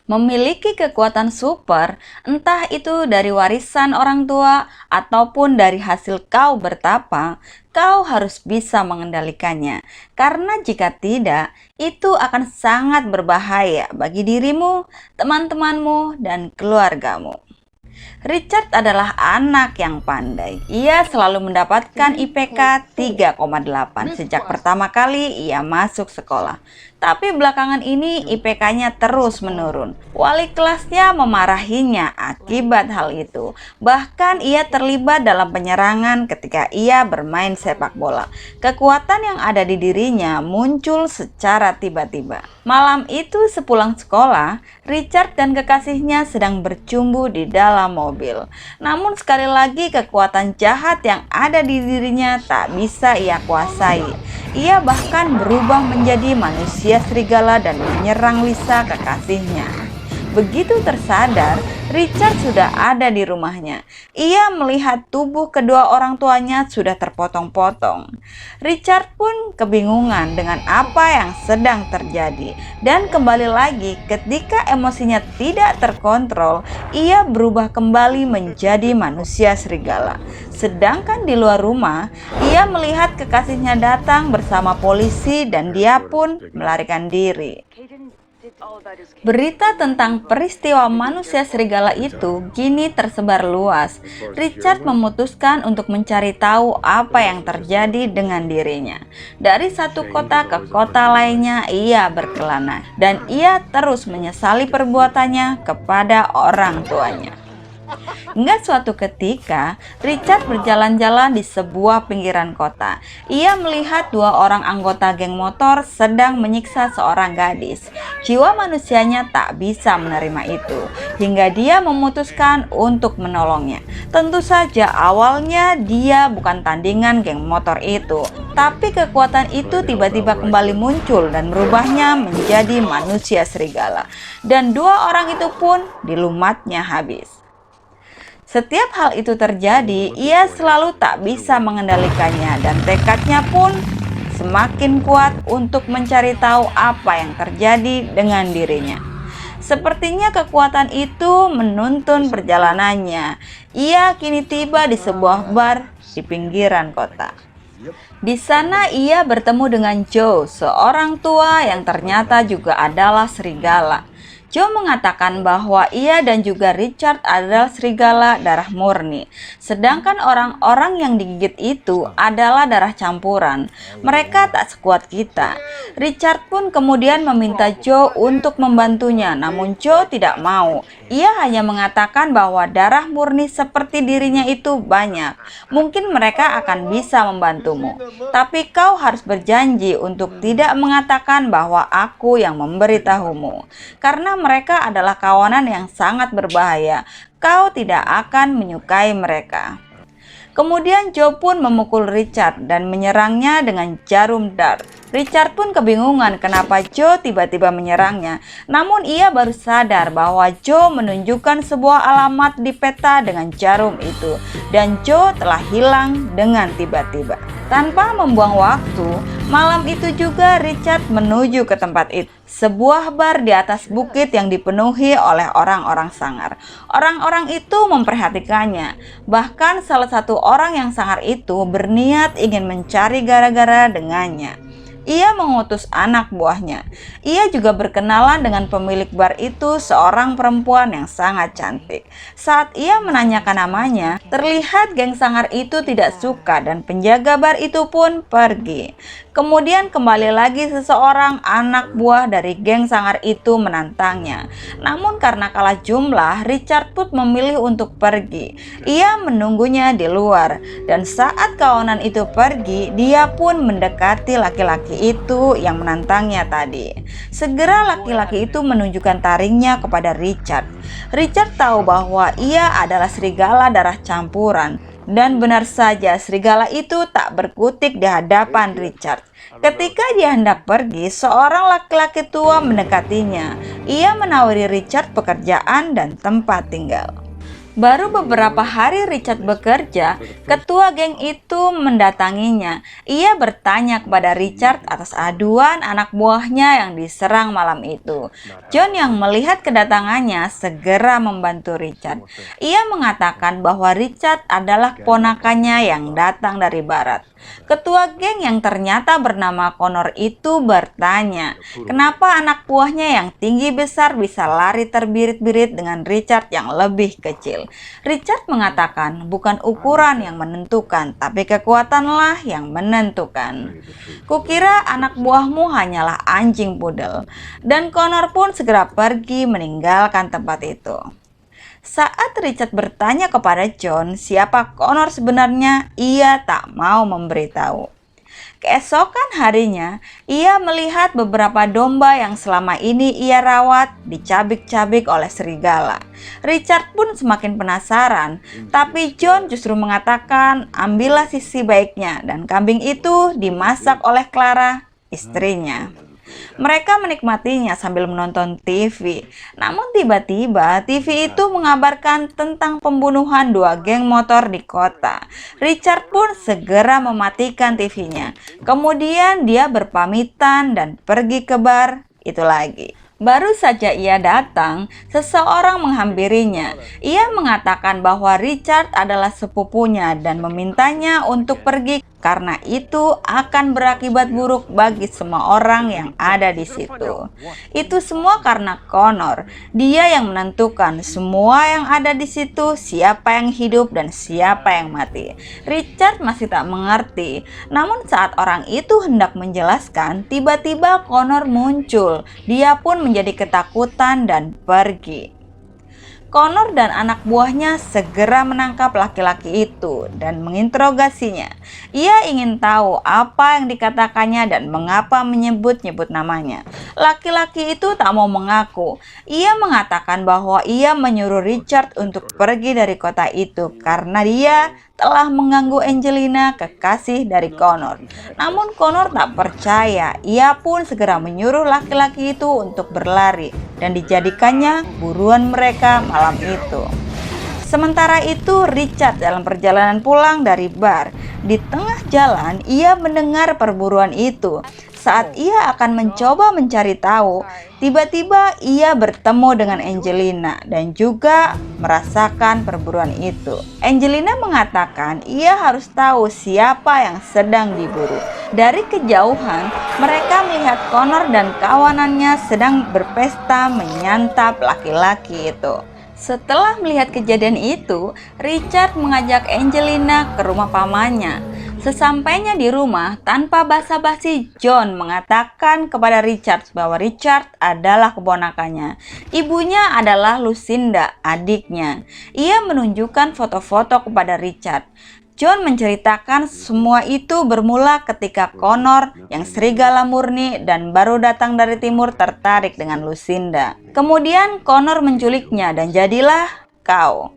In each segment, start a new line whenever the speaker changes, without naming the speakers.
Memiliki kekuatan super, entah itu dari warisan orang tua ataupun dari hasil kau bertapa, kau harus bisa mengendalikannya. Karena jika tidak, itu akan sangat berbahaya bagi dirimu, teman-temanmu, dan keluargamu. Richard adalah anak yang pandai. Ia selalu mendapatkan IPK 3,8 sejak pertama kali ia masuk sekolah. Tapi belakangan ini IPK-nya terus menurun. Wali kelasnya memarahinya akibat hal itu. Bahkan ia terlibat dalam penyerangan ketika ia bermain sepak bola. Kekuatan yang ada di dirinya muncul secara tiba-tiba. Malam itu sepulang sekolah, Richard dan kekasihnya sedang bercumbu di dalam mobil. Namun sekali lagi kekuatan jahat yang ada di dirinya tak bisa ia kuasai. Ia bahkan berubah menjadi manusia serigala dan menyerang Lisa, kekasihnya. Begitu tersadar, Richard sudah ada di rumahnya. Ia melihat tubuh kedua orang tuanya sudah terpotong-potong. Richard pun kebingungan dengan apa yang sedang terjadi. Dan kembali lagi, ketika emosinya tidak terkontrol, ia berubah kembali menjadi manusia serigala. Sedangkan di luar rumah, ia melihat kekasihnya datang bersama polisi dan dia pun melarikan diri. Berita tentang peristiwa manusia serigala itu kini tersebar luas. Richard memutuskan untuk mencari tahu apa yang terjadi dengan dirinya. Dari satu kota ke kota lainnya ia berkelana, dan ia terus menyesali perbuatannya kepada orang tuanya. Hingga suatu ketika, Richard berjalan-jalan di sebuah pinggiran kota. Ia melihat dua orang anggota geng motor sedang menyiksa seorang gadis. Jiwa manusianya tak bisa menerima itu, hingga dia memutuskan untuk menolongnya. Tentu saja awalnya dia bukan tandingan geng motor itu, tapi kekuatan itu tiba-tiba kembali muncul dan merubahnya menjadi manusia serigala. Dan dua orang itu pun dilumatnya habis. Setiap hal itu terjadi, ia selalu tak bisa mengendalikannya dan tekadnya pun semakin kuat untuk mencari tahu apa yang terjadi dengan dirinya. Sepertinya kekuatan itu menuntun perjalanannya. Ia kini tiba di sebuah bar di pinggiran kota. Di sana ia bertemu dengan Joe, seorang tua yang ternyata juga adalah serigala. Joe mengatakan bahwa ia dan juga Richard adalah serigala darah murni, sedangkan orang-orang yang digigit itu adalah darah campuran. Mereka tak sekuat kita. Richard pun kemudian meminta Joe untuk membantunya, namun Joe tidak mau. Ia hanya mengatakan bahwa darah murni seperti dirinya itu banyak. Mungkin mereka akan bisa membantumu, tapi kau harus berjanji untuk tidak mengatakan bahwa aku yang memberitahumu, karena mereka adalah kawanan yang sangat berbahaya. Kau tidak akan menyukai mereka. Kemudian Joe pun memukul Richard dan menyerangnya dengan jarum dart. Richard pun kebingungan kenapa Joe tiba-tiba menyerangnya. Namun ia baru sadar bahwa Joe menunjukkan sebuah alamat di peta dengan jarum itu. Dan Joe telah hilang dengan tiba-tiba. Tanpa membuang waktu, malam itu juga Richard menuju ke tempat itu. Sebuah bar di atas bukit yang dipenuhi oleh orang-orang sangar. Orang-orang itu memperhatikannya. Bahkan salah satu orang yang sangar itu berniat ingin mencari gara-gara dengannya. Ia mengutus anak buahnya. Ia juga berkenalan dengan pemilik bar itu, seorang perempuan yang sangat cantik. Saat ia menanyakan namanya, terlihat geng sangar itu tidak suka dan penjaga bar itu pun pergi. Kemudian kembali lagi seseorang anak buah dari geng sangar itu menantangnya. Namun karena kalah jumlah, Richard pun memilih untuk pergi. Ia menunggunya di luar, dan saat kawanan itu pergi, dia pun mendekati laki-laki itu yang menantangnya tadi. Segera laki-laki itu menunjukkan taringnya kepada Richard. Richard tahu bahwa ia adalah serigala darah campuran. Dan benar saja, serigala itu tak berkutik di hadapan Richard. Ketika dia hendak pergi, seorang laki-laki tua mendekatinya. Ia menawari Richard pekerjaan dan tempat tinggal. Baru beberapa hari Richard bekerja, ketua geng itu mendatanginya. Ia bertanya kepada Richard atas aduan anak buahnya yang diserang malam itu. John yang melihat kedatangannya segera membantu Richard. Ia mengatakan bahwa Richard adalah ponakannya yang datang dari barat. Ketua geng yang ternyata bernama Connor itu bertanya, kenapa anak buahnya yang tinggi besar bisa lari terbirit-birit dengan Richard yang lebih kecil. Richard mengatakan bukan ukuran yang menentukan, tapi kekuatanlah yang menentukan. Kukira anak buahmu hanyalah anjing pudel. Dan Connor pun segera pergi meninggalkan tempat itu. Saat Richard bertanya kepada John siapa Connor sebenarnya, ia tak mau memberitahu. Keesokan harinya, ia melihat beberapa domba yang selama ini ia rawat dicabik-cabik oleh serigala. Richard pun semakin penasaran, tapi John justru mengatakan ambillah sisi baiknya dan kambing itu dimasak oleh Clara, istrinya. Mereka menikmatinya sambil menonton TV. Namun tiba-tiba TV itu mengabarkan tentang pembunuhan dua geng motor di kota. Richard pun segera mematikan TV-nya. Kemudian dia berpamitan dan pergi ke bar itu lagi. Baru saja ia datang, seseorang menghampirinya. Ia mengatakan bahwa Richard adalah sepupunya dan memintanya untuk pergi karena itu akan berakibat buruk bagi semua orang yang ada di situ. Itu semua karena Connor. Dia yang menentukan semua yang ada di situ, siapa yang hidup dan siapa yang mati. Richard masih tak mengerti. Namun saat orang itu hendak menjelaskan, tiba-tiba Connor muncul. Dia pun menjadi ketakutan dan pergi. Connor dan anak buahnya segera menangkap laki-laki itu dan menginterogasinya. Ia ingin tahu apa yang dikatakannya dan mengapa menyebut-nyebut namanya. Laki-laki itu tak mau mengaku. Ia mengatakan bahwa ia menyuruh Richard untuk pergi dari kota itu karena dia telah mengganggu Angelina, kekasih dari Connor. Namun Connor tak percaya. Ia pun segera menyuruh laki-laki itu untuk berlari dan dijadikannya buruan mereka malam itu. Sementara itu Richard dalam perjalanan pulang dari bar. Di tengah jalan ia mendengar perburuan itu. Saat ia akan mencoba mencari tahu, tiba-tiba ia bertemu dengan Angelina dan juga merasakan perburuan itu. Angelina mengatakan ia harus tahu siapa yang sedang diburu. Dari kejauhan, mereka melihat Connor dan kawanannya sedang berpesta menyantap laki-laki itu. Setelah melihat kejadian itu, Richard mengajak Angelina ke rumah pamannya. Sesampainya di rumah, tanpa basa-basi John mengatakan kepada Richard bahwa Richard adalah keponakannya. Ibunya adalah Lucinda, adiknya. Ia menunjukkan foto-foto kepada Richard. John menceritakan semua itu bermula ketika Connor yang serigala murni dan baru datang dari timur tertarik dengan Lucinda. Kemudian Connor menculiknya dan jadilah kau.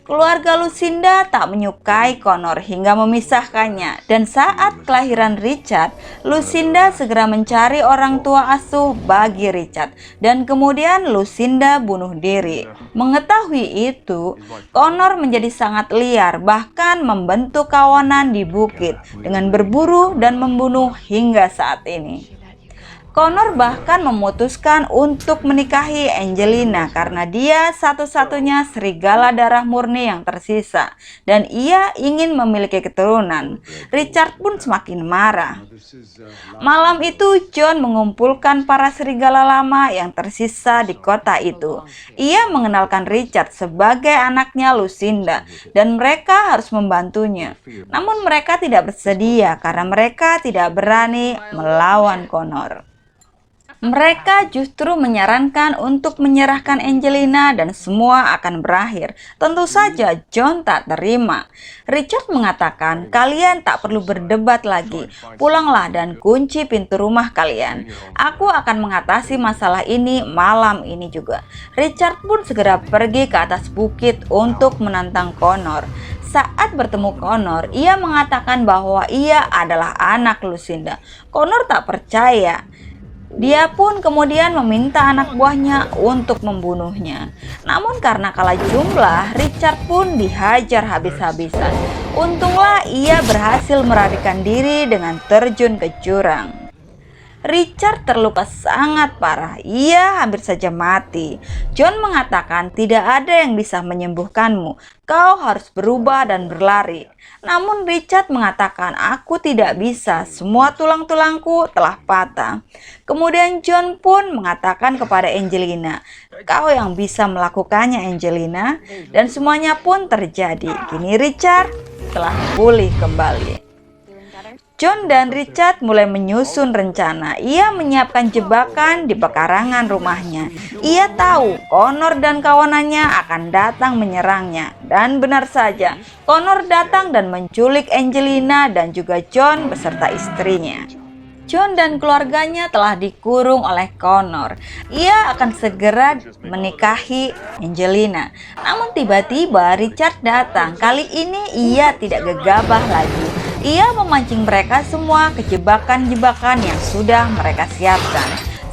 Keluarga Lucinda tak menyukai Connor hingga memisahkannya. Dan saat kelahiran Richard, Lucinda segera mencari orang tua asuh bagi Richard. Dan kemudian Lucinda bunuh diri. Mengetahui itu, Connor menjadi sangat liar, bahkan membentuk kawanan di bukit dengan berburu dan membunuh hingga saat ini. Connor bahkan memutuskan untuk menikahi Angelina karena dia satu-satunya serigala darah murni yang tersisa dan ia ingin memiliki keturunan. Richard pun semakin marah. Malam itu John mengumpulkan para serigala lama yang tersisa di kota itu. Ia mengenalkan Richard sebagai anaknya Lucinda dan mereka harus membantunya. Namun mereka tidak bersedia karena mereka tidak berani melawan Connor. Mereka justru menyarankan untuk menyerahkan Angelina dan semua akan berakhir. Tentu saja John tak terima. Richard mengatakan, kalian tak perlu berdebat lagi. Pulanglah dan kunci pintu rumah kalian. Aku akan mengatasi masalah ini malam ini juga. Richard pun segera pergi ke atas bukit untuk menantang Connor. Saat bertemu Connor, ia mengatakan bahwa ia adalah anak Lucinda. Connor tak percaya. Dia pun kemudian meminta anak buahnya untuk membunuhnya. Namun karena kalah jumlah, Richard pun dihajar habis-habisan. Untunglah ia berhasil melarikan diri dengan terjun ke jurang. Richard terluka sangat parah, ia hampir saja mati. John mengatakan tidak ada yang bisa menyembuhkanmu, kau harus berubah dan berlari. Namun Richard mengatakan, aku tidak bisa, semua tulang-tulangku telah patah. Kemudian John pun mengatakan kepada Angelina, kau yang bisa melakukannya Angelina, dan semuanya pun terjadi. Kini Richard telah pulih kembali. John dan Richard mulai menyusun rencana. Ia menyiapkan jebakan di pekarangan rumahnya. Ia tahu Connor dan kawanannya akan datang menyerangnya. Dan benar saja, Connor datang dan menculik Angelina dan juga John beserta istrinya. John dan keluarganya telah dikurung oleh Connor. Ia akan segera menikahi Angelina. Namun tiba-tiba Richard datang. Kali ini ia tidak gegabah lagi. Ia memancing mereka semua ke jebakan-jebakan yang sudah mereka siapkan.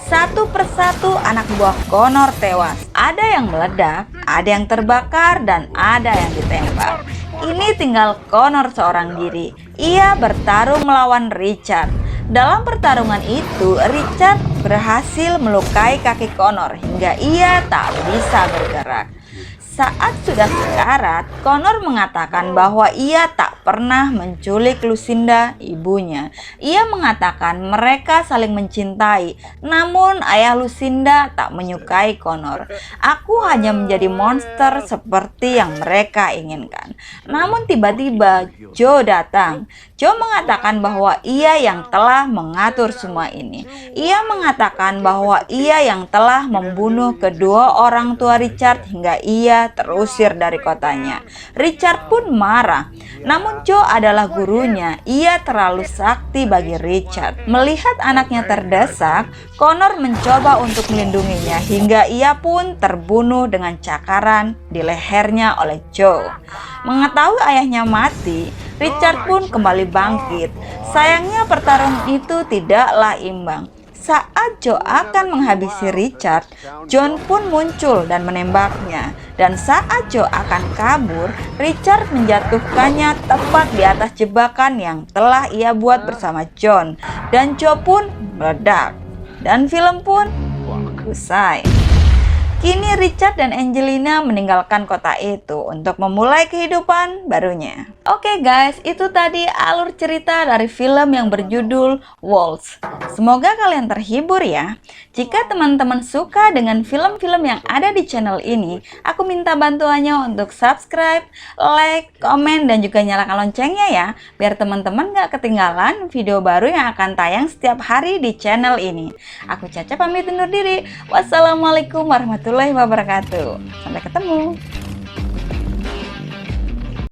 Satu persatu anak buah Connor tewas. Ada yang meledak, ada yang terbakar, dan ada yang ditembak. Ini tinggal Connor seorang diri. Ia bertarung melawan Richard. Dalam pertarungan itu, Richard berhasil melukai kaki Connor hingga ia tak bisa bergerak. Saat sudah sekarat, Connor mengatakan bahwa ia tak pernah menculik Lucinda, ibunya. Ia mengatakan mereka saling mencintai, namun ayah Lucinda tak menyukai Connor. Aku hanya menjadi monster seperti yang mereka inginkan. Namun tiba-tiba Joe datang. Joe mengatakan bahwa ia yang telah mengatur semua ini. Ia mengatakan bahwa ia yang telah membunuh kedua orang tua Richard hingga ia terusir dari kotanya. Richard pun marah. Namun Joe adalah gurunya. Ia terlalu sakti bagi Richard. Melihat anaknya terdesak, Connor mencoba untuk melindunginya hingga ia pun terbunuh dengan cakaran di lehernya oleh Joe. Mengetahui ayahnya mati, Richard pun kembali bangkit. Sayangnya pertarungan itu tidaklah imbang. Saat Joe akan menghabisi Richard, John pun muncul dan menembaknya. Dan saat Joe akan kabur, Richard menjatuhkannya tepat di atas jebakan yang telah ia buat bersama John. Dan Joe pun meledak. Dan film pun usai. Kini Richard dan Angelina meninggalkan kota itu untuk memulai kehidupan barunya. Oke guys, itu tadi alur cerita dari film yang berjudul Waltz. Semoga kalian terhibur ya. Jika teman-teman suka dengan film-film yang ada di channel ini, aku minta bantuannya untuk subscribe, like, komen, dan juga nyalakan loncengnya ya, biar teman-teman gak ketinggalan video baru yang akan tayang setiap hari di channel ini. Aku Caca pamit undur diri. Wassalamualaikum warahmatullahi wabarakatuh. Sampai ketemu.